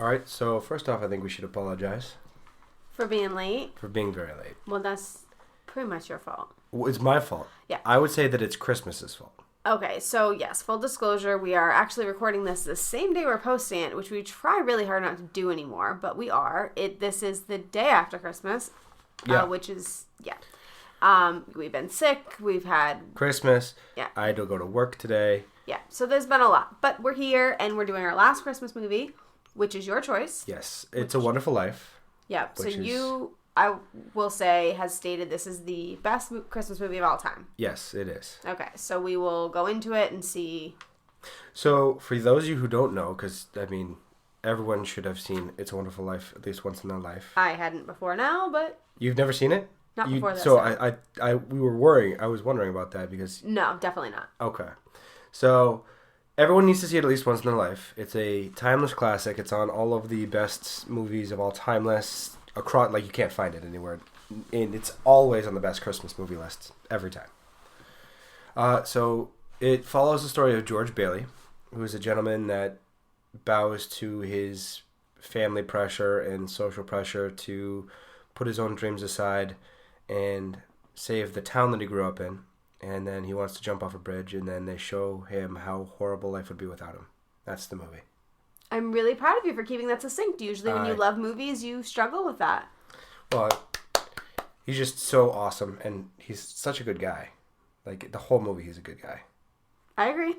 All right, so first off, I think we should apologize. For being late? For being very late. Well, that's pretty much your fault. Well, it's my fault. Yeah. I would say that it's Christmas's fault. Okay, so yes, full disclosure, we are actually recording this the same day we're posting it, which we try really hard not to do anymore, but we are. This is the day after Christmas, which is, we've been sick, we've had... Christmas. Yeah. I had to go to work today. Yeah, so there's been a lot, but we're here, and we're doing our last Christmas movie, which is your choice. Yes, It's a Wonderful Life. Yeah, so you... I will say, has stated this is the best Christmas movie of all time. Yes, it is. Okay, so we will go into it and see. So, for those of you who don't know, because, I mean, everyone should have seen It's a Wonderful Life at least once in their life. I hadn't before now, but... You've never seen it? Not before this. So, I was wondering about that because... No, definitely not. Okay. So, everyone needs to see it at least once in their life. It's a timeless classic. It's on all of the best movies of all time lists. Across, like, you can't find it anywhere, and it's always on the best Christmas movie lists every time. So it follows the story of George Bailey, who is a gentleman that bows to his family pressure and social pressure to put his own dreams aside and save the town that he grew up in, and then he wants to jump off a bridge, and then they show him how horrible life would be without him. That's the movie. I'm really proud of you for keeping that succinct. Usually when you love movies, you struggle with that. Well, he's just so awesome, and he's such a good guy. Like, the whole movie, he's a good guy. I agree.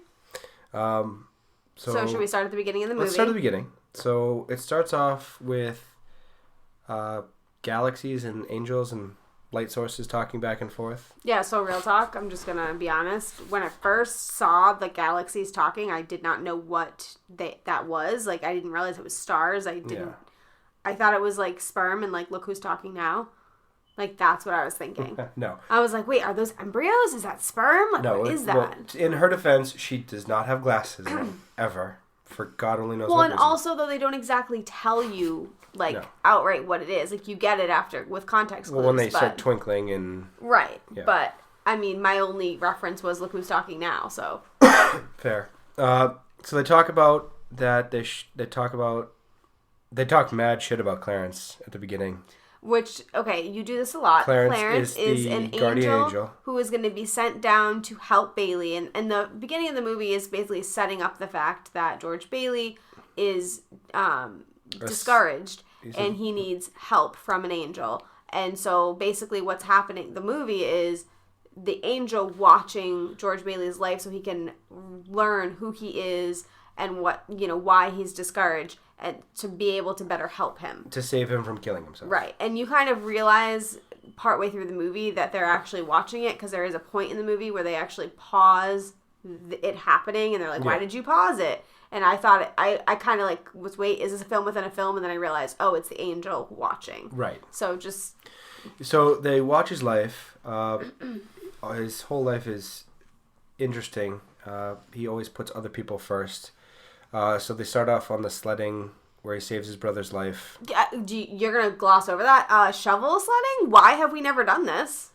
So should we start at the beginning of the movie? Let's start at the beginning. So it starts off with galaxies and angels and light sources talking back and forth. Yeah, so real talk, I'm just going to be honest. When I first saw the galaxies talking, I did not know what that was. Like, I didn't realize it was stars. I thought it was, like, sperm and, like, look who's talking now. Like, that's what I was thinking. No. I was like, wait, are those embryos? Is that sperm? Like, what is that? Well, in her defense, she does not have glasses ever. For God only knows what Well, and reason. also, though, they don't exactly tell you, like, outright what it is. Like, you get it after, with context clues. Well, when they start twinkling and... Right. Yeah. But, I mean, my only reference was, look who's talking now, so... Fair. So they talk about that, they talk mad shit about Clarence at the beginning. Which, okay, you do this a lot. Clarence is an angel who is going to be sent down to help Bailey. And the beginning of the movie is basically setting up the fact that George Bailey is discouraged and he needs help from an angel. And so basically what's happening, the movie is the angel watching George Bailey's life so he can learn who he is and what, why he's discouraged, and to be able to better help him. To save him from killing himself. Right. And you kind of realize partway through the movie that they're actually watching it, because there is a point in the movie where they actually pause it happening, and they're like, why did you pause it? And I thought, I kind of like, wait, is this a film within a film? And then I realized, oh, it's the angel watching. Right. So they watch his life. His whole life is interesting. He always puts other people first. So they start off on the sledding where he saves his brother's life. You're going to gloss over that? Shovel sledding? Why have we never done this?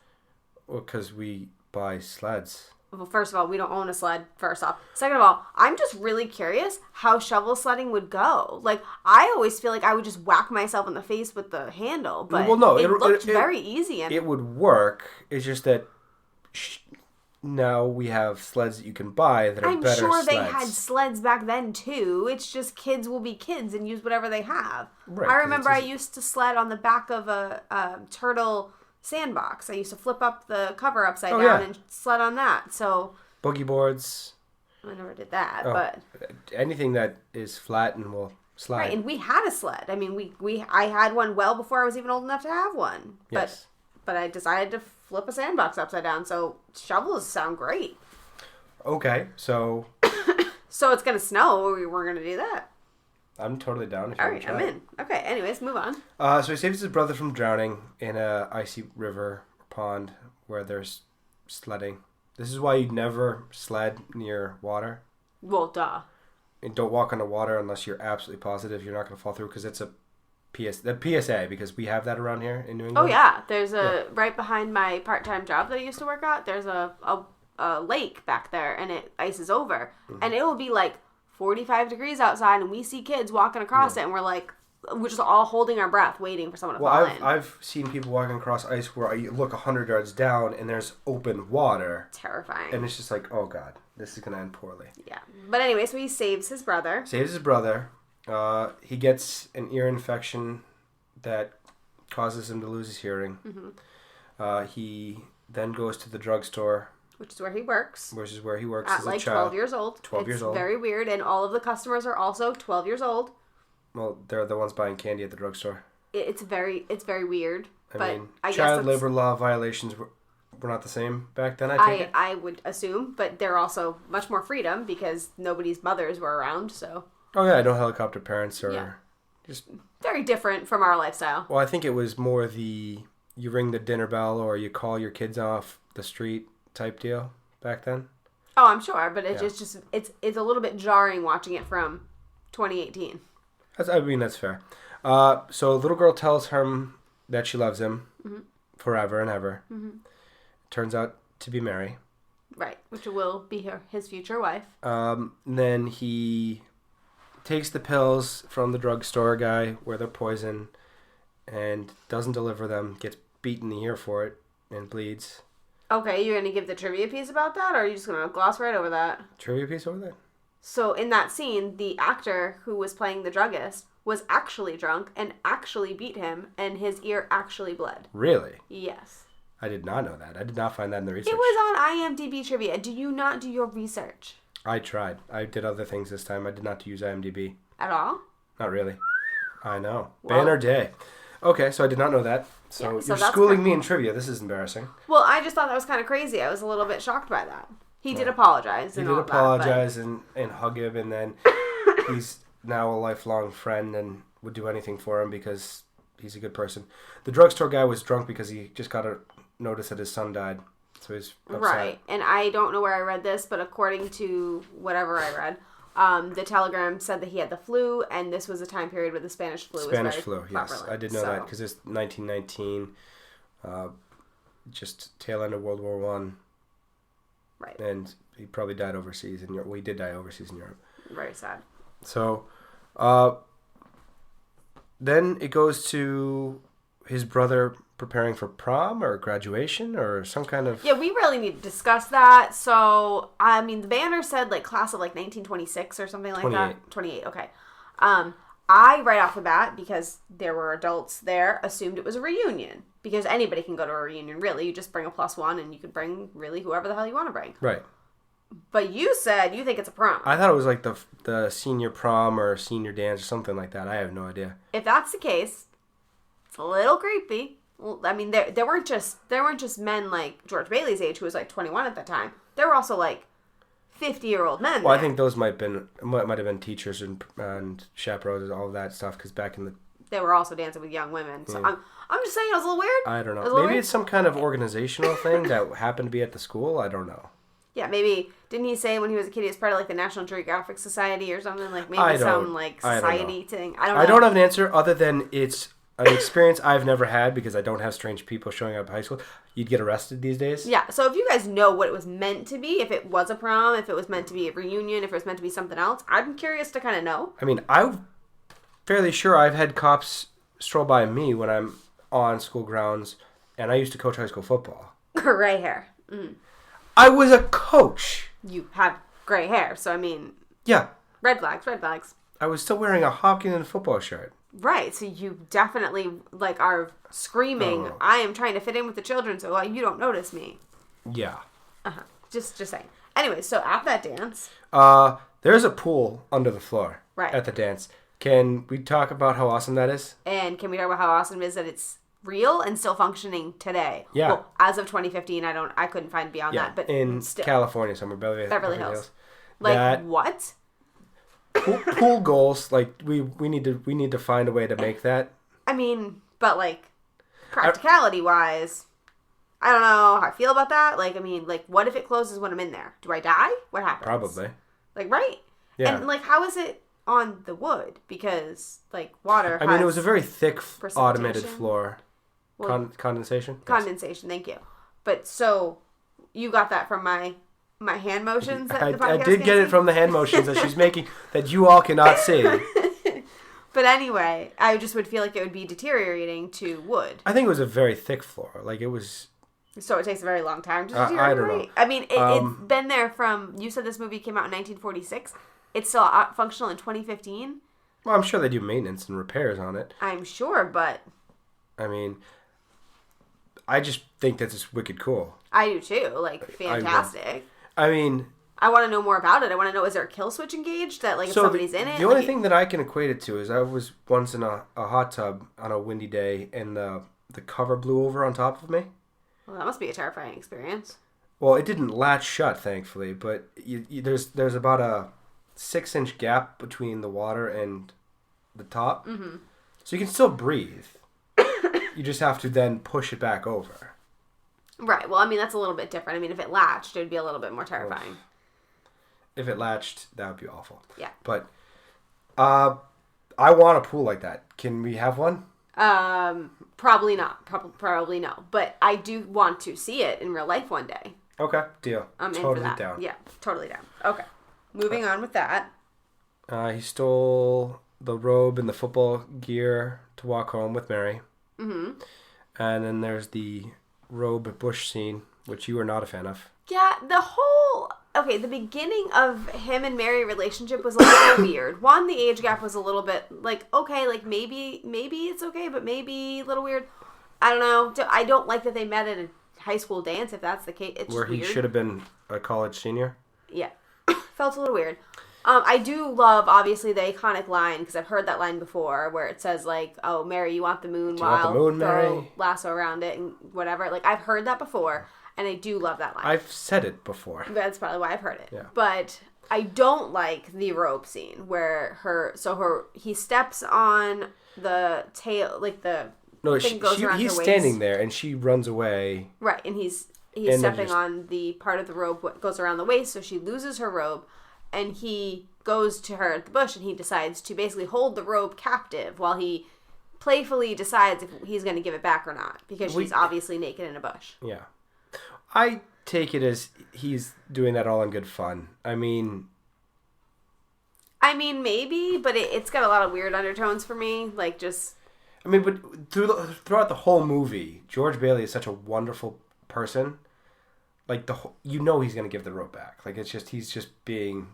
Well, because we buy sleds. Well, first of all, we don't own a sled, first off. Second of all, I'm just really curious how shovel sledding would go. Like, I always feel like I would just whack myself in the face with the handle, but it looked very easy. It would work. It's just that... Now we have sleds that you can buy that are better sleds. I'm sure they had sleds back then, too. It's just kids will be kids and use whatever they have. Right, I remember I used to sled on the back of a turtle sandbox. I used to flip up the cover upside down and sled on that. So boogie boards. I never did that, but... Anything that is flat and will slide. Right, and we had a sled. I mean, I had one well before I was even old enough to have one. Yes. But I decided to flip a sandbox upside down, so shovels sound great. Okay, so... So it's going to snow, we're going to do that. I'm totally down. All right, I'm in. Okay, anyways, move on. So he saves his brother from drowning in a icy river pond where there's sledding. This is why you'd never sled near water. Well, duh. And don't walk on the water unless you're absolutely positive you're not going to fall through, because it's a PSA, because we have that around here in New England. Oh, yeah. There's right behind my part-time job that I used to work at, there's a lake back there, and it ices over. Mm-hmm. And it will be like 45 degrees outside and we see kids walking across it and we're just all holding our breath waiting for someone to fall in. I've seen people walking across ice where you look 100 yards down and there's open water. Terrifying. And it's just like, oh God, this is going to end poorly. Yeah. But anyway, so he saves his brother. He gets an ear infection that causes him to lose his hearing. Mm-hmm. He then goes to the drugstore. Which is where he works. Which is where he works at as a child. 12 years old. 12 years old. It's very weird. And all of the customers are also 12 years old. Well, they're the ones buying candy at the drugstore. It's very weird. I guess child labor law violations were not the same back then, I think. I would assume. But they're also much more freedom because nobody's mothers were around, so... Oh, yeah, no helicopter parents or just... Very different from our lifestyle. Well, I think it was more you ring the dinner bell or you call your kids off the street type deal back then. Oh, I'm sure, but it's just it's a little bit jarring watching it from 2018. That's fair. So a little girl tells him that she loves him forever and ever. Mm-hmm. Turns out to be Mary. Right, which will be his future wife. Then he takes the pills from the drugstore guy where they're poison and doesn't deliver them, gets beaten in the ear for it, and bleeds. Okay, you're going to give the trivia piece about that, or are you just going to gloss right over that? Trivia piece over that? So in that scene, the actor who was playing the druggist was actually drunk and actually beat him, and his ear actually bled. Really? Yes. I did not know that. I did not find that in the research. It was on IMDb trivia. Do you not do your research? I tried. I did other things this time. I did not use IMDb. At all? Not really. I know. Well, banner day. Okay, so I did not know that. So you're that's schooling me in trivia. This is embarrassing. Well, I just thought that was kind of crazy. I was a little bit shocked by that. He did apologize. And hug him, and then he's now a lifelong friend and would do anything for him because he's a good person. The drugstore guy was drunk because he just got a notice that his son died. So he's upset. Right, and I don't know where I read this, but according to whatever I read, the telegram said that he had the flu, and this was a time period where the Spanish flu was very prevalent. Yes. I did know that because it's 1919, just tail end of World War One. Right. And he probably died overseas in Europe. Well, he did die overseas in Europe. Very sad. So, then it goes to his brother preparing for prom or graduation or some kind of... Yeah, we really need to discuss that. So, I mean, the banner said, class of, 1926 or something like 28. that. 28, okay. I, right off the bat, because there were adults there, assumed it was a reunion. Because anybody can go to a reunion, really. You just bring a +1 and you could bring, really, whoever the hell you want to bring. Right. But you said you think it's a prom. I thought it was like the senior prom or senior dance or something like that. I have no idea. If that's the case, it's a little creepy. Well, I mean, there weren't just men like George Bailey's age, who was 21 at the time. There were also 50-year-old men. Well, I think those might have been teachers and chaperones and all of that stuff. Because back in the they were also dancing with young women. So I'm just saying it was a little weird. I don't know. Maybe it's some kind of organizational thing that happened to be at the school. I don't know. Yeah, maybe. Didn't he say when he was a kid he was part of the National Geographic Society or something? Maybe some society thing. I don't know. I don't have an answer other than it's an experience I've never had because I don't have strange people showing up at high school. You'd get arrested these days. Yeah, so if you guys know what it was meant to be, if it was a prom, if it was meant to be a reunion, if it was meant to be something else, I'm curious to kind of know. I mean, I'm fairly sure I've had cops stroll by me when I'm on school grounds, and I used to coach high school football. Gray hair. Mm. I was a coach. You have gray hair, so I mean... Yeah. Red flags. I was still wearing a Hopkins football shirt. Right, so you definitely, are screaming, I am trying to fit in with the children, so you don't notice me. Yeah. Uh-huh. Just saying. Anyway, so at that dance... there's a pool under the floor. Right. At the dance. Can we talk about how awesome that is? And can we talk about how awesome it is that it's real and still functioning today? Yeah. Well, as of 2015, I couldn't find beyond that, but in still. California somewhere, Beverly Hills. What? Pool goals, we need to find a way to make that. I mean, but practicality wise, I don't know how I feel about that. What if it closes when I'm in there? Do I die? What happens? Probably. Right? Yeah. And how is it on the wood? Because water. I mean, it was a very thick automated floor. Well, condensation. Condensation. Thank you. But so you got that from my My hand motions that the podcast I did get it from the hand motions that she's making that you all cannot see. But anyway, I just would feel like it would be deteriorating to wood. I think it was a very thick floor. Like, it was... So it takes a very long time to deteriorate? I don't know. I mean, it's been there from... You said this movie came out in 1946. It's still functional in 2015? Well, I'm sure they do maintenance and repairs on it. I'm sure, but... I mean, I just think that's just wicked cool. I do too. Like, fantastic. I mean... I want to know more about it. I want to know, is there a kill switch engaged? That, like, if somebody's in it? The only thing that I can equate it to is I was once in a hot tub on a windy day, and the cover blew over on top of me. Well, that must be a terrifying experience. Well, it didn't latch shut, thankfully, but there's about a 6-inch gap between the water and the top. Mm-hmm. So you can still breathe. You just have to then push it back over. Right. Well, I mean, that's a little bit different. I mean, if it latched, it would be a little bit more terrifying. Oof. If it latched, that would be awful. Yeah. But I want a pool like that. Can we have one? Probably not. Probably no. But I do want to see it in real life one day. Okay, deal. I'm totally in for that. Down. Yeah, totally down. Okay. Moving on with that. He stole the robe and the football gear to walk home with Mary. Mm-hmm. And then there's the robe bush scene, which you are not a fan of. Yeah, the beginning of him and Mary relationship was a little weird. One, the age gap was a little bit, like, okay, like, maybe it's okay, but maybe a little weird. I don't know. I don't like that they met at a high school dance, if that's the case. It's where he should have been a college senior? Yeah. Felt a little weird. I do love, obviously, the iconic line, because I've heard that line before, where it says, like, oh, Mary, you want the moon? Throw lasso around it and whatever. Like, I've heard that before. And I do love that line. I've said it before. That's probably why I've heard it. Yeah. But I don't like the rope scene where he steps on the tail, like the thing goes around her waist. He's standing there and she runs away. Right, and he's stepping on the part of the rope that goes around the waist, so she loses her rope, and he goes to her at the bush and he decides to basically hold the rope captive while he playfully decides if he's going to give it back or not, because she's obviously naked in a bush. Yeah. I take it as he's doing that all in good fun. I mean, maybe, but it's got a lot of weird undertones for me. Like, just... I mean, but throughout the whole movie, George Bailey is such a wonderful person. Like, he's going to give the rope back. Like, it's just, he's just being...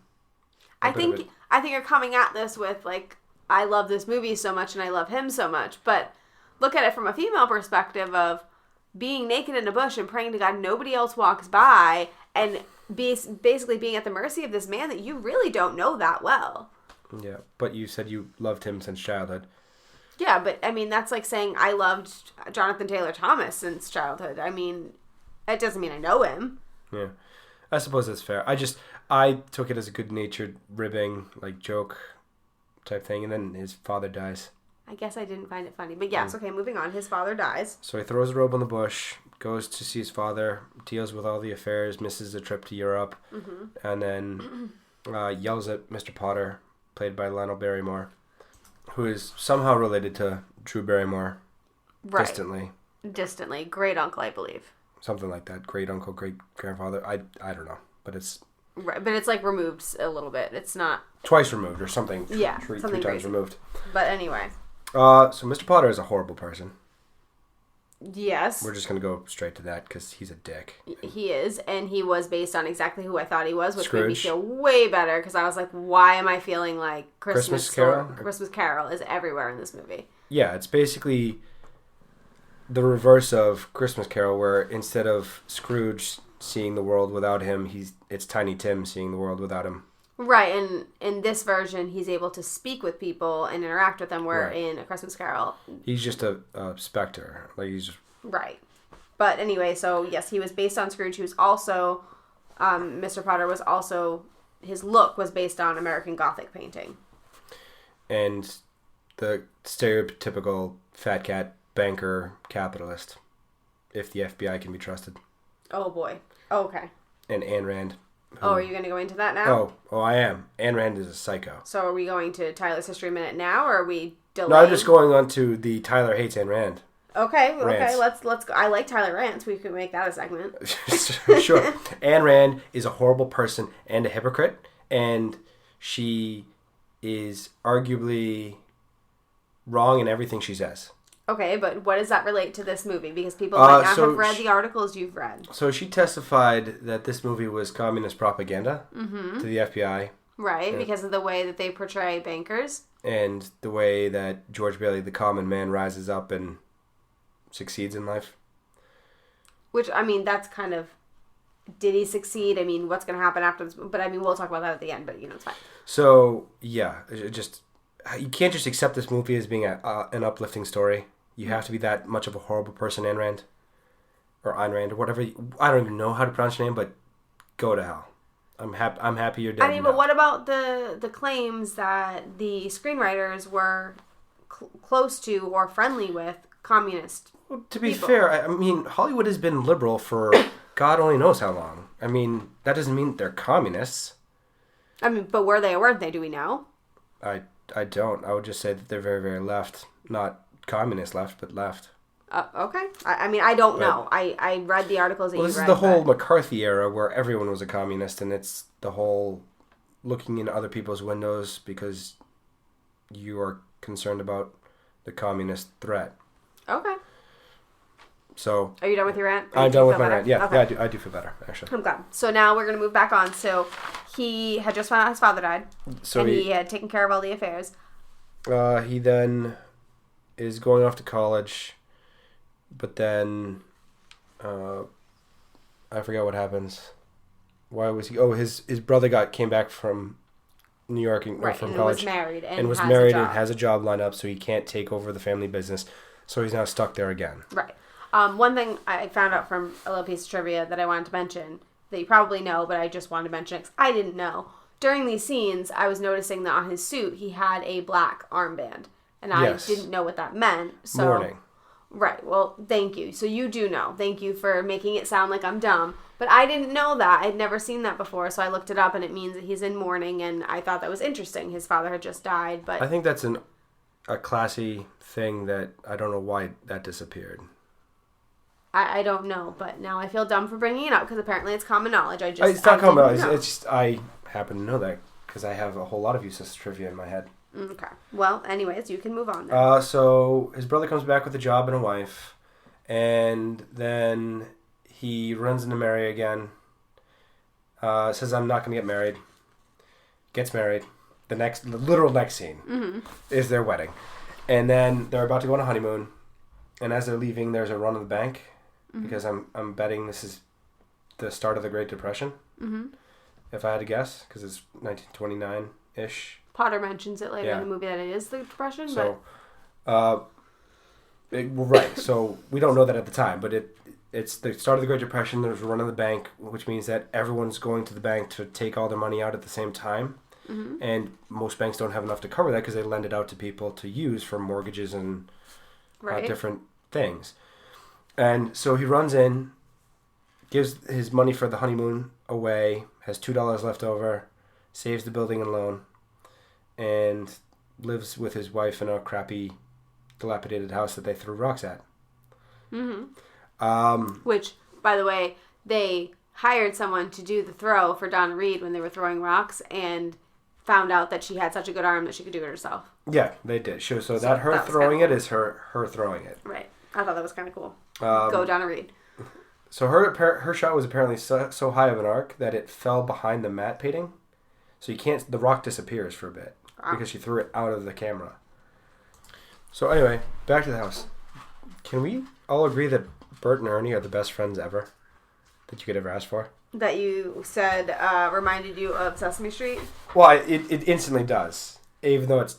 I think you're coming at this with, like, I love this movie so much and I love him so much. But look at it from a female perspective of... being naked in a bush and praying to God nobody else walks by and basically being at the mercy of this man that you really don't know that well. Yeah, but you said you loved him since childhood. Yeah, but I mean, that's like saying I loved Jonathan Taylor Thomas since childhood. I mean, that doesn't mean I know him. Yeah, I suppose that's fair. I took it as a good-natured ribbing, like, joke type thing, and then his father dies. I guess I didn't find it funny. But yes, okay, moving on. His father dies. So he throws a robe on the bush, goes to see his father, deals with all the affairs, misses a trip to Europe, and then yells at Mr. Potter, played by Lionel Barrymore, who is somehow related to Drew Barrymore. Right. Distantly. Great uncle, I believe. Something like that. Great uncle, great grandfather. I don't know. But it's... Right, but it's like removed a little bit. It's not... Twice removed or something. Yeah, three something times crazy. Removed. But anyway... So Mr. Potter is a horrible person. Yes. We're just going to go straight to that because he's a dick. He is, and he was based on exactly who I thought he was, which Scrooge. made me feel way better because I was like, why am I feeling like Christmas Carol is everywhere in this movie? Yeah, it's basically the reverse of Christmas Carol, where instead of Scrooge seeing the world without him, it's Tiny Tim seeing the world without him. Right, and in this version, he's able to speak with people and interact with them, where in A Christmas Carol... he's just a specter. Like, he's just... Right. But anyway, so yes, he was based on Scrooge, who's also... Mr. Potter was also... his look was based on American Gothic painting. And the stereotypical fat cat banker capitalist, if the FBI can be trusted. Oh, boy. Oh, okay. And Ayn Rand. Are you going to go into that now? Oh, I am. Ayn Rand is a psycho. So are we going to Tyler's History Minute now, or are we delaying? No, I'm just going on to the Tyler hates Ayn Rand. Okay. Let's go. I like Tyler Rance. We could make that a segment. Sure. Ayn Rand is a horrible person and a hypocrite, and she is arguably wrong in everything she says. Okay, but what does that relate to this movie? Because people might not have read the articles you've read. So she testified that this movie was communist propaganda to the FBI. Right, because of the way that they portray bankers. And the way that George Bailey, the common man, rises up and succeeds in life. Which, I mean, that's kind of... Did he succeed? I mean, what's going to happen after this? But, I mean, we'll talk about that at the end, but, it's fine. So, yeah, you can't just accept this movie as being an uplifting story. You have to be that much of a horrible person, Ayn Rand. Or Ayn Rand, or whatever. I don't even know how to pronounce your name, but go to hell. I'm happy you're dead. I mean, but what about the claims that the screenwriters were close to or friendly with communist Well, to be fair, I mean, Hollywood has been liberal for God only knows how long. I mean, that doesn't mean they're communists. I mean, but were they or weren't they? Do we know? I don't. I would just say that they're very, very left. Not communist left, but left. Okay. I mean, I don't know. I read the articles that you read. This is the whole McCarthy era where everyone was a communist, and it's the whole looking in other people's windows because you are concerned about the communist threat. Okay. So... Are you done with your rant? I'm done with my rant. Yeah, okay. Yeah, I do feel better, actually. I'm glad. So now we're going to move back on. So he had just found out his father died, and he had taken care of all the affairs. He then is going off to college... But then, I forgot what happens. Why was he? Oh, his brother came back from New York from college. Was married and has a job lined up, so he can't take over the family business. So he's now stuck there again. Right. One thing I found out from a little piece of trivia that I wanted to mention that you probably know, but I just wanted to mention it because I didn't know. During these scenes, I was noticing that on his suit he had a black armband, and I didn't know what that meant. So. Mourning. Right. Well, thank you. So you do know. Thank you for making it sound like I'm dumb. But I didn't know that. I'd never seen that before. So I looked it up, and it means that he's in mourning, and I thought that was interesting. His father had just died, but... I think that's a classy thing that I don't know why that disappeared. I don't know, but now I feel dumb for bringing it up, because apparently it's common knowledge. It's not common knowledge. It's just I happen to know that, because I have a whole lot of useless trivia in my head. Okay. Well, anyways, you can move on then. So his brother comes back with a job and a wife, and then he runs into Mary again. Says, I'm not going to get married. Gets married. The literal next scene is their wedding. And then they're about to go on a honeymoon. And as they're leaving, there's a run on the bank, because I'm betting this is the start of the Great Depression, if I had to guess, because it's 1929-ish. Potter mentions it later in the movie that it is the Depression. So, right. So we don't know that at the time, but it's the start of the Great Depression. There's a run on the bank, which means that everyone's going to the bank to take all their money out at the same time. And most banks don't have enough to cover that because they lend it out to people to use for mortgages and different things. And so he runs in, gives his money for the honeymoon away, has $2 left over, saves the building and loan, and lives with his wife in a crappy, dilapidated house that they threw rocks at. Which, by the way, they hired someone to do the throw for Donna Reed when they were throwing rocks, and found out that she had such a good arm that she could do it herself. Yeah, they did. So that her throwing it is her throwing it. Right. I thought that was kind of cool. Go Donna Reed. So her shot was apparently so high of an arc that it fell behind the matte painting. So the rock disappears for a bit. Because she threw it out of the camera. So anyway, back to the house. Can we all agree that Bert and Ernie are the best friends ever that you could ever ask for? That you said reminded you of Sesame Street? Well, it instantly does. Even though it's...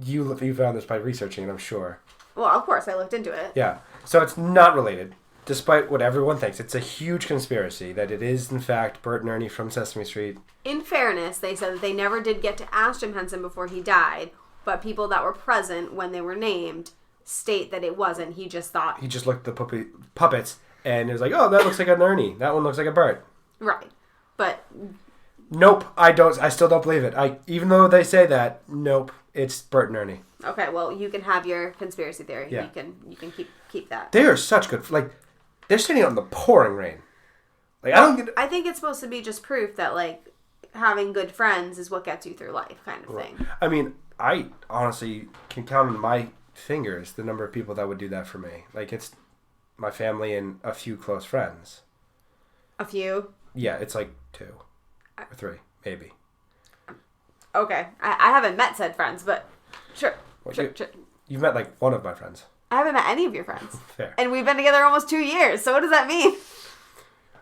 You found this by researching it, I'm sure. Well, of course, I looked into it. Yeah. So it's not related, despite what everyone thinks. It's a huge conspiracy that it is, in fact, Bert and Ernie from Sesame Street. In fairness, they said that they never did get to ask Jim Henson before he died, but people that were present when they were named state that it wasn't. He just thought... He just looked at the puppets, and it was like, oh, that looks like an Ernie. That one looks like a Bert. Right. But... Nope, I still don't believe it. Even though they say that, nope, it's Bert and Ernie. Okay, well, you can have your conspiracy theory. Yeah. You can keep that. They are such good... Like, they're standing out in the pouring rain. Like, I think it's supposed to be just proof that, like, having good friends is what gets you through life, kind of thing. I mean, I honestly can count on my fingers the number of people that would do that for me. Like, it's my family and a few close friends. A few? Yeah, it's like 2 or 3, maybe. Okay. I haven't met said friends, but sure. Well, sure. You've met, like, one of my friends. I haven't met any of your friends. Fair. And we've been together almost 2 years, so what does that mean?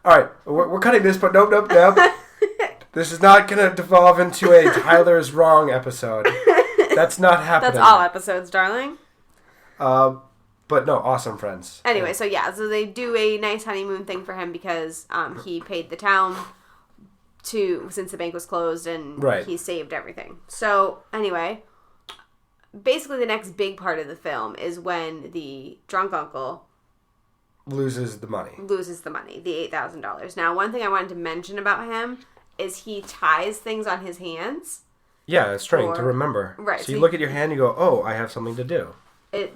All right, we're cutting this, but nope. This is not going to devolve into a Tyler's Wrong episode. That's not happening. That's all episodes, darling. But no, awesome friends. Anyway, so they do a nice honeymoon thing for him because he paid the town since the bank was closed and he saved everything. So anyway, basically the next big part of the film is when the drunk uncle loses the money, the $8,000. Now, one thing I wanted to mention about him is he ties things on his hands. Yeah, a string to remember. Right. So you look at your hand and you go, oh, I have something to do.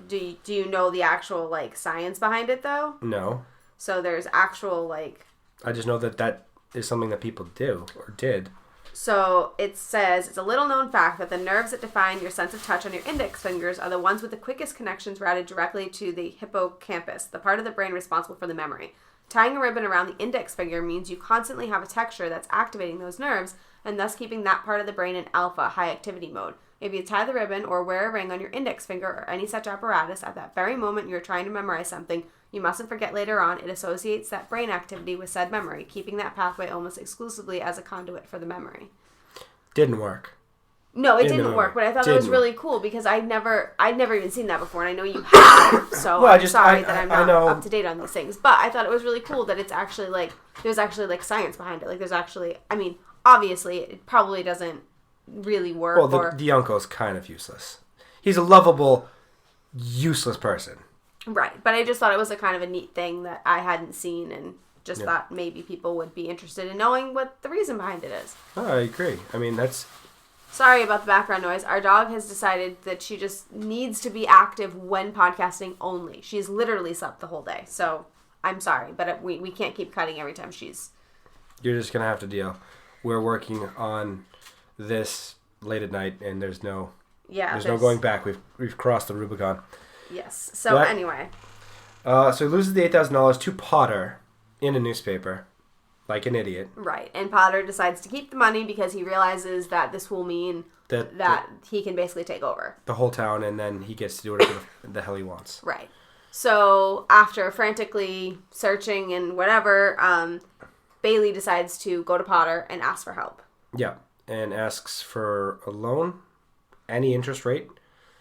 Do you know the actual, like, science behind it, though? No. So there's actual, like... I just know that is something that people do, or did. So it says, it's a little-known fact that the nerves that define your sense of touch on your index fingers are the ones with the quickest connections routed directly to the hippocampus, the part of the brain responsible for the memory. Tying a ribbon around the index finger means you constantly have a texture that's activating those nerves, and thus keeping that part of the brain in alpha, high-activity mode. If you tie the ribbon or wear a ring on your index finger or any such apparatus at that very moment you're trying to memorize something, you mustn't forget later on it associates that brain activity with said memory, keeping that pathway almost exclusively as a conduit for the memory. Didn't work. No, it didn't work, but I thought that was really cool because I'd never even seen that before, and I know you have, so well, I'm sorry that I'm not up to date on these things. But I thought it was really cool that it's actually, like, there's actually, like, science behind it. Like, there's actually, I mean, obviously, it probably doesn't really work. Well, the uncle's kind of useless. He's a lovable, useless person. Right, but I just thought it was a kind of a neat thing that I hadn't seen, and just thought maybe people would be interested in knowing what the reason behind it is. Oh, I agree. I mean, that's... Sorry about the background noise. Our dog has decided that she just needs to be active when podcasting only. She's literally slept the whole day, so I'm sorry, but we can't keep cutting every time she's... You're just going to have to deal. We're working on this late at night, and there's no going back. We've crossed the Rubicon. Yes. So anyway. So he loses the $8,000 to Potter in a newspaper, like an idiot. Right. And Potter decides to keep the money because he realizes that this will mean that he can basically take over the whole town, and then he gets to do whatever the hell he wants. Right. So after frantically searching and whatever, Bailey decides to go to Potter and ask for help. Yeah. And asks for a loan, any interest rate.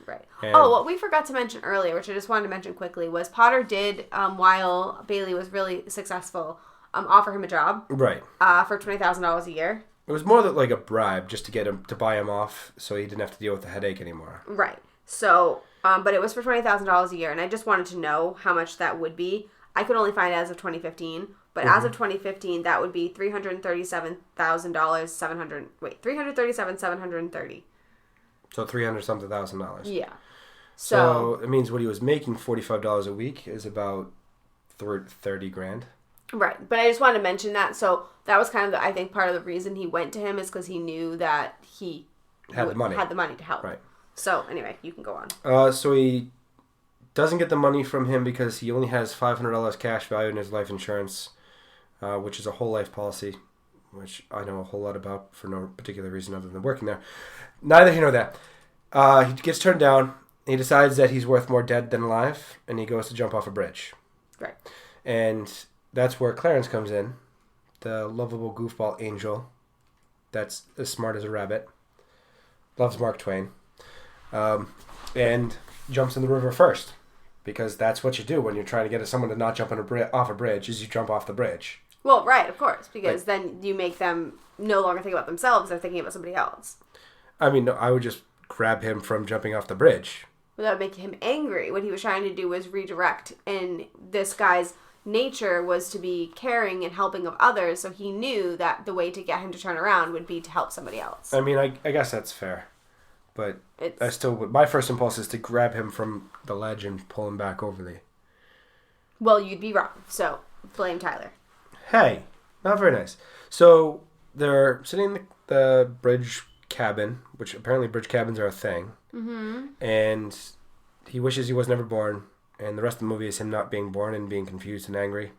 Right. What we forgot to mention earlier, which I just wanted to mention quickly, was Potter did, while Bailey was really successful, offer him a job. Right. For $20,000 a year. It was more like a bribe just to get him to buy him off so he didn't have to deal with the headache anymore. Right. So, but it was for $20,000 a year, and I just wanted to know how much that would be. I could only find it as of 2015, but as of 2015, that would be $337,730. So $300-something thousand. Yeah. So it means what he was making, $45 a week, is about $30,000. Right, but I just wanted to mention that. So that was kind of, I think, part of the reason he went to him is because he knew that he had the money to help. Right. So anyway, you can go on. So he doesn't get the money from him because he only has $500 cash value in his life insurance, which is a whole life policy, which I know a whole lot about for no particular reason other than working there. Neither here nor that. He gets turned down. He decides that he's worth more dead than alive, and he goes to jump off a bridge. Right. And that's where Clarence comes in, the lovable goofball angel that's as smart as a rabbit, loves Mark Twain, and jumps in the river first, because that's what you do when you're trying to get someone to not jump off a bridge, is you jump off the bridge. Well, right, of course, because then you make them no longer think about themselves, they're thinking about somebody else. I mean, no, I would just grab him from jumping off the bridge. Well, that would make him angry. What he was trying to do was redirect, and this guy's nature was to be caring and helping of others, so he knew that the way to get him to turn around would be to help somebody else. I mean, I guess that's fair. But my first impulse is to grab him from the ledge and pull him back over the... Well, you'd be wrong. So, blame Tyler. Hey, not very nice. So, they're sitting in the bridge cabin, which apparently bridge cabins are a thing. Mm-hmm. And he wishes he was never born. And the rest of the movie is him not being born and being confused and angry.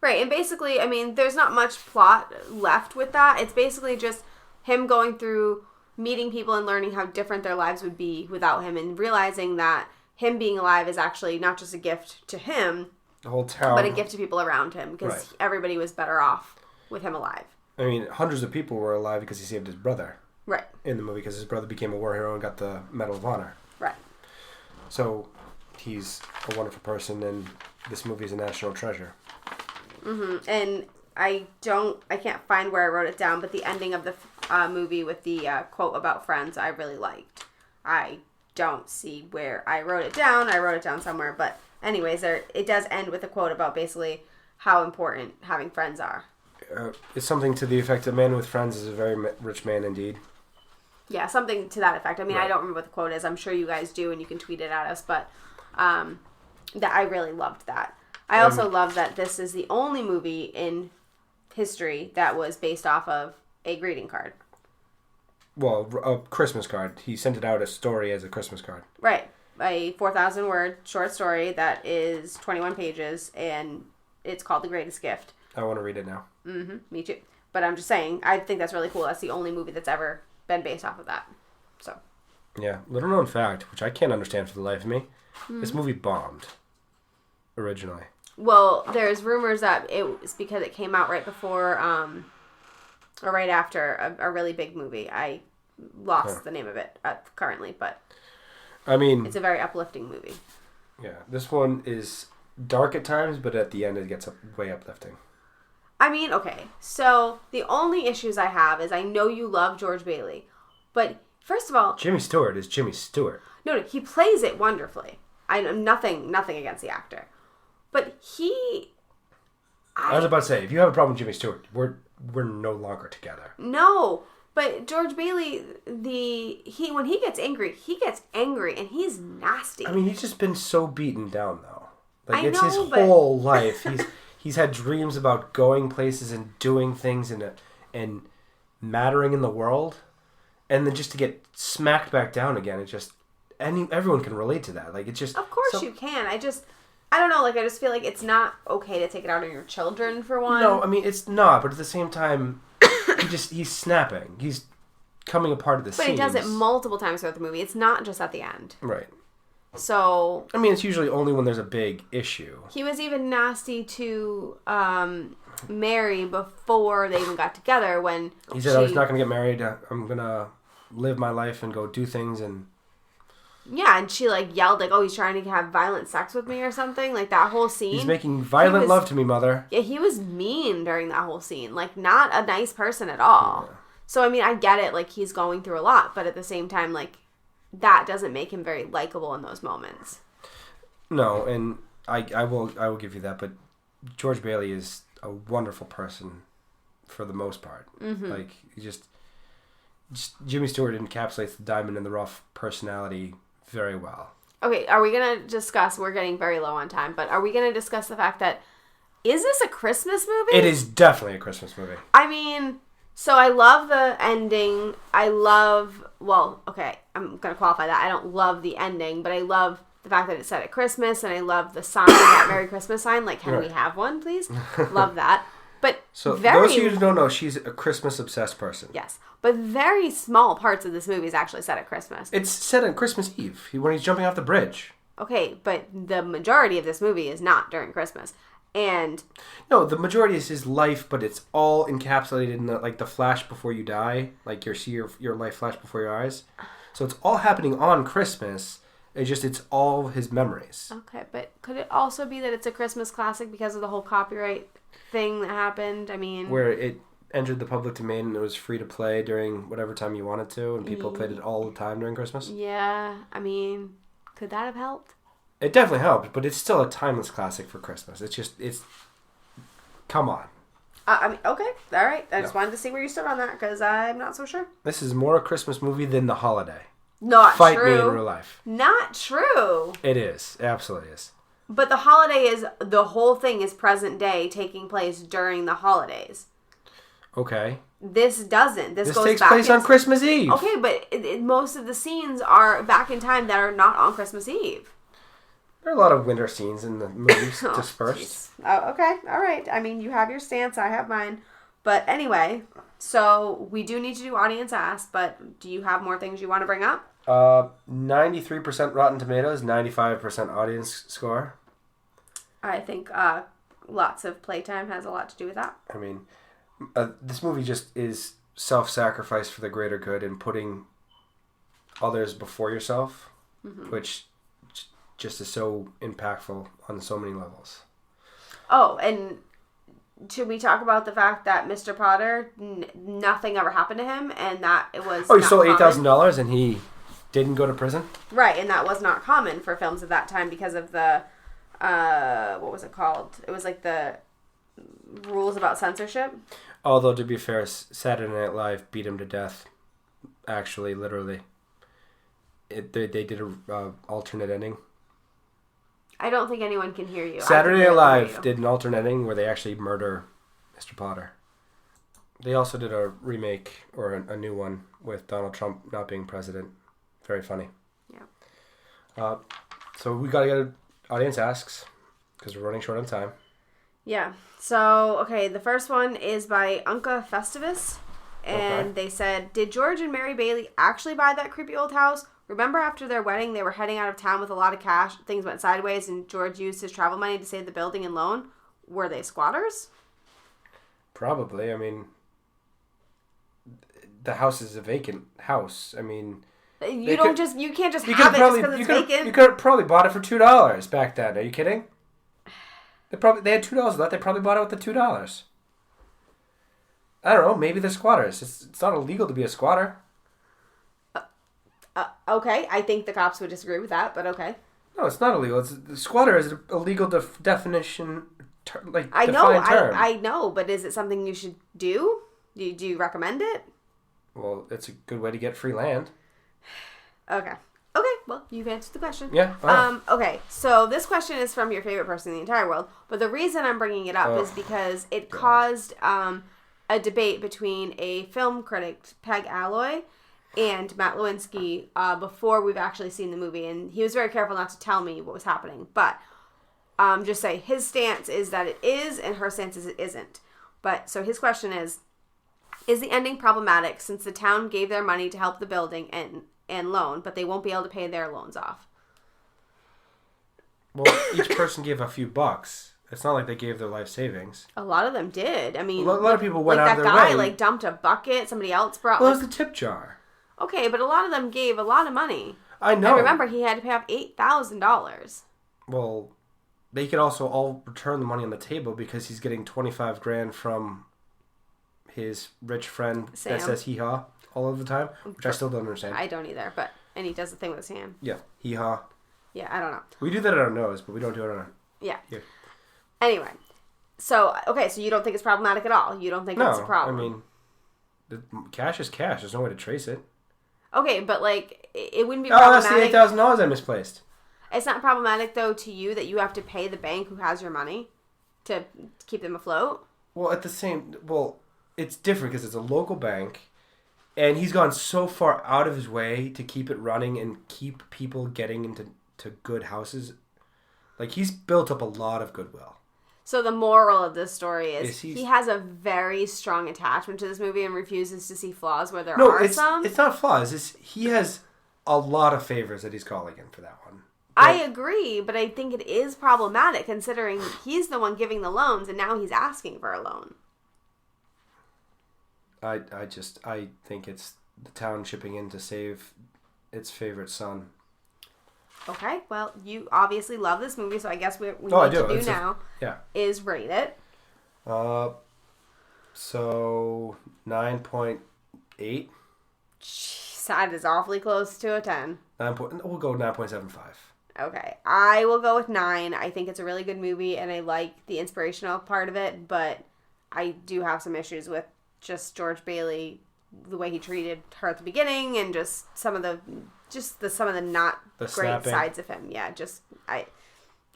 Right, and basically, I mean, there's not much plot left with that. It's basically just him going through meeting people and learning how different their lives would be without him, and realizing that him being alive is actually not just a gift to him, the whole town, but a gift to people around him, because everybody was better off with him alive. I mean, hundreds of people were alive because he saved his brother. Right. In the movie, because his brother became a war hero and got the Medal of Honor. Right. So, he's a wonderful person, and this movie is a national treasure. Mm-hmm. And I can't find where I wrote it down, but the ending of the movie with the quote about friends, I really liked. I don't see where I wrote it down. I wrote it down somewhere, but anyways, it does end with a quote about basically how important having friends are. It's something to the effect, a man with friends is a very rich man indeed. Yeah, something to that effect. I mean, right. I don't remember what the quote is. I'm sure you guys do, and you can tweet it at us, but that I really loved that. I also love that this is the only movie in history that was based off of a greeting card. Well, a Christmas card. He sent it out a story as a Christmas card. Right. A 4,000 word short story that is 21 pages, and it's called The Greatest Gift. I want to read it now. Mm-hmm. Me too. But I'm just saying, I think that's really cool. That's the only movie that's ever been based off of that. So. Yeah. Little known fact, which I can't understand for the life of me. Mm-hmm. This movie bombed. Originally. Well, there's rumors that it was because it came out right before, or right after a really big movie. I lost the name of it currently, but I mean, it's a very uplifting movie. Yeah, this one is dark at times, but at the end it gets way uplifting. I mean, okay, so the only issues I have is I know you love George Bailey, but first of all, Jimmy Stewart is Jimmy Stewart. No, he plays it wonderfully. I'm nothing against the actor. But I was about to say, if you have a problem with Jimmy Stewart, we're no longer together. No, but George Bailey, when he gets angry and he's nasty. I mean, he's just been so beaten down though. Like it's his whole life. He's had dreams about going places and doing things and mattering in the world, and then just to get smacked back down again, it just everyone can relate to that. Like it's just of course you can. I don't know, I just feel like it's not okay to take it out on your children, for one. No, I mean, it's not, but at the same time, he's snapping. He's coming apart of the seams. But he does it multiple times throughout the movie. It's not just at the end. Right. So... I mean, it's usually only when there's a big issue. He was even nasty to Mary before they even got together when he said, I was not going to get married. I'm going to live my life and go do things and... Yeah, and she yelled oh, he's trying to have violent sex with me or something. That whole scene. He's making violent love to me, mother. Yeah, he was mean during that whole scene. Not a nice person at all. Yeah. So, I mean, I get it. He's going through a lot. But at the same time, that doesn't make him very likable in those moments. No, and I will give you that. But George Bailey is a wonderful person for the most part. Mm-hmm. Just Jimmy Stewart encapsulates the diamond in the rough personality very well. Okay, are we going to discuss, we're getting very low on time, but are we going to discuss the fact that, is this a Christmas movie? It is definitely a Christmas movie. I mean, so I love the ending. I'm going to qualify that. I don't love the ending, but I love the fact that it's set at Christmas, and I love the sign, that Merry Christmas sign. Can we have one, please? Love that. But so those of you who don't know, she's a Christmas-obsessed person. Yes. But very small parts of this movie is actually set at Christmas. It's set on Christmas Eve, when he's jumping off the bridge. Okay, but the majority of this movie is not during Christmas. And... No, the majority is his life, but it's all encapsulated in the flash before you die. You see your life flash before your eyes. So it's all happening on Christmas. It's all his memories. Okay, but could it also be that it's a Christmas classic because of the whole copyright thing that happened? I mean... Where it entered the public domain and it was free to play during whatever time you wanted to, and people played it all the time during Christmas? Yeah, I mean, could that have helped? It definitely helped, but it's still a timeless classic for Christmas. Come on. I mean, okay, all right. I just wanted to see where you stood on that, because I'm not so sure. This is more a Christmas movie than The Holiday. Not fight true. me in real life. Not true. It is. It absolutely is. But the holiday is, the whole thing is present day taking place during the holidays. Okay. This doesn't. This goes takes back place on Christmas Eve. Okay, but most of the scenes are back in time that are not on Christmas Eve. There are a lot of winter scenes in the movies dispersed. Oh, okay. All right. I mean, you have your stance. I have mine. But anyway, so we do need to do audience ask, but do you have more things you want to bring up? 93% Rotten Tomatoes, 95% audience score. I think lots of playtime has a lot to do with that. I mean, this movie just is self-sacrifice for the greater good and putting others before yourself, which just is so impactful on so many levels. Oh, and should we talk about the fact that Mr. Potter, nothing ever happened to him, and that it was he stole $8,000 and he didn't go to prison? Right, and that was not common for films of that time because of the, what was it called? It was like the rules about censorship. Although, to be fair, Saturday Night Live beat him to death. Actually, literally. They did a alternate ending. I don't think anyone can hear you. Saturday Night Live did an alternate ending where they actually murder Mr. Potter. They also did a remake, or a new one, with Donald Trump not being president. Very funny. Yeah. So we gotta get an audience asks, because we're running short on time. Yeah. So, okay, the first one is by Unca Festivus. And they said, did George and Mary Bailey actually buy that creepy old house? Remember after their wedding, they were heading out of town with a lot of cash. Things went sideways, and George used his travel money to save the building and loan. Were they squatters? Probably. I mean, the house is a vacant house. I mean, you can't just have it just because it's vacant. You could have probably bought it for $2 back then. Are you kidding? They had $2 left. They probably bought it with the $2. I don't know. Maybe they're squatters. It's not illegal to be a squatter. Okay, I think the cops would disagree with that, but okay. No, it's not illegal. Squatter is a legal definition, I know, term. I know, but is it something you should do? Do you recommend it? Well, it's a good way to get free land. Okay, well, you've answered the question. Yeah. Okay, so this question is from your favorite person in the entire world, but the reason I'm bringing it up is because it caused a debate between a film critic, Peg Alloy, and Matt Lewinsky before we've actually seen the movie, and he was very careful not to tell me what was happening, but just say his stance is that it is, and her stance is it isn't. But so his question is the ending problematic since the town gave their money to help the building and loan, but they won't be able to pay their loans off? Well, each person gave a few bucks. It's not like they gave their life savings. A lot of them did. I mean, a lot of people went out of their way. Like that guy, dumped a bucket. Somebody else brought. Well, it was the tip jar. Okay, but a lot of them gave a lot of money. I know. And remember, he had to pay off $8,000. Well, they could also all return the money on the table because he's getting $25,000 from his rich friend Sam. That says hee-haw all of the time, which I still don't understand. I don't either, and he does the thing with his hand. Yeah, hee-haw. Yeah, I don't know. We do that on our nose, but we don't do it on our... Yeah. Anyway, so you don't think it's problematic at all? You don't think it's a problem? I mean, the cash is cash. There's no way to trace it. Okay, but it wouldn't be problematic. Oh, that's the $8,000 I misplaced. It's not problematic, though, to you that you have to pay the bank who has your money to keep them afloat? Well, it's different because it's a local bank, and he's gone so far out of his way to keep it running and keep people getting into good houses. He's built up a lot of goodwill. So the moral of this story is he has a very strong attachment to this movie and refuses to see flaws where there are some. No, it's not flaws. He has a lot of favors that he's calling in for that one. I agree, but I think it is problematic considering he's the one giving the loans and now he's asking for a loan. I think it's the town chipping in to save its favorite son. Okay, well, you obviously love this movie, so I guess what we need to do now is rate it. So 9.8. Jeez, that is awfully close to a 10. We'll go 9.75. Okay, I will go with 9. I think it's a really good movie, and I like the inspirational part of it, but I do have some issues with just George Bailey, the way he treated her at the beginning, and just some of the just some of the not the great snapping. sides of him. Yeah,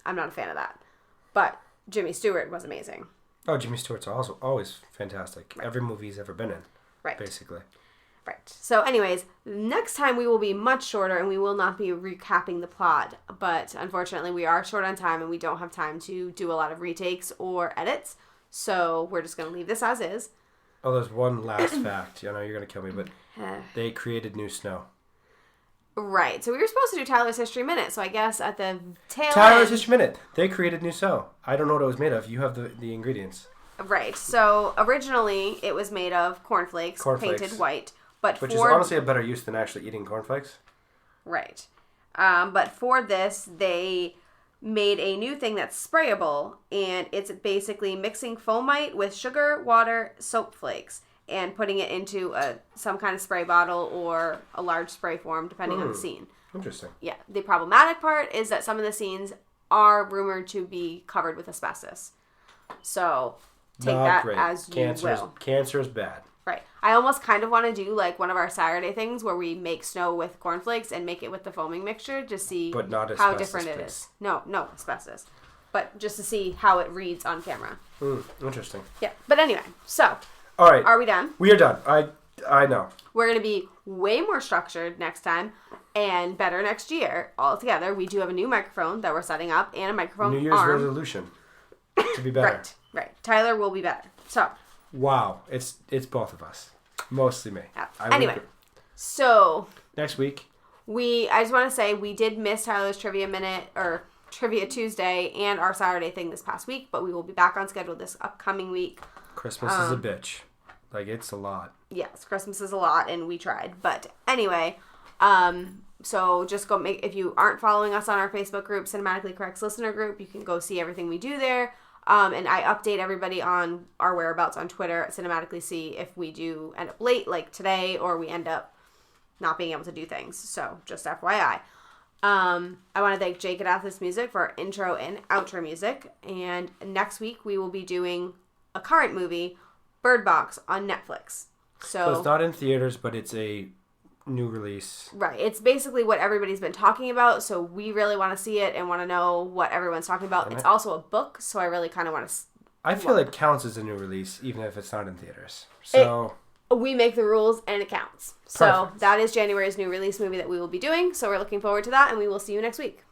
I'm not a fan of that. But Jimmy Stewart was amazing. Oh, Jimmy Stewart's also always fantastic. Right. Every movie he's ever been in. Right. Basically. Right. So anyways, next time we will be much shorter and we will not be recapping the plot. But unfortunately, we are short on time and we don't have time to do a lot of retakes or edits. So we're just going to leave this as is. Oh, there's one last fact. I know you're going to kill me, but they created new snow. Right. So we were supposed to do Tyler's History Minute. So I guess at the tail Tyler's end... History Minute. They created new snow. I don't know what it was made of. You have the ingredients. Right. So originally it was made of cornflakes. Painted white. Which is honestly a better use than actually eating cornflakes. Right. But for this, they made a new thing that's sprayable, and it's basically mixing Foamite with sugar, water, soap flakes, and putting it into some kind of spray bottle or a large spray form, depending on the scene. Interesting. Yeah. The problematic part is that some of the scenes are rumored to be covered with asbestos. So take that as you will. Cancer is bad. Right. I almost kind of want to do like one of our Saturday things where we make snow with cornflakes and make it with the foaming mixture to see how different it is. No asbestos. But just to see how it reads on camera. Interesting. Yeah. But anyway, so. All right. Are we done? We are done. I know. We're going to be way more structured next time and better next year altogether. We do have a new microphone that we're setting up and a microphone New Year's resolution to be better. Right. Tyler will be better. So. Wow, it's both of us, mostly me. Yeah. Anyway, so next week I just want to say we did miss Tyler's Trivia Minute or Trivia Tuesday and our Saturday thing this past week, but we will be back on schedule this upcoming week. Christmas is a bitch, like it's a lot. Yes, Christmas is a lot, and we tried, but anyway, so just go if you aren't following us on our Facebook group, Cinematically Correct's Listener Group, you can go see everything we do there. And I update everybody on our whereabouts on Twitter at Cinematically See if we do end up late, like today, or we end up not being able to do things. So, just FYI. I want to thank Jake at Athos Music for our intro and outro music. And next week, we will be doing a current movie, Bird Box, on Netflix. So it's not in theaters, but it's a new release. Right. It's basically what everybody's been talking about, so we really want to see it and want to know what everyone's talking about. It's also a book, so I really kind of want to... I feel it counts as a new release, even if it's not in theaters. So we make the rules, and it counts. Perfect. So that is January's new release movie that we will be doing, so we're looking forward to that, and we will see you next week.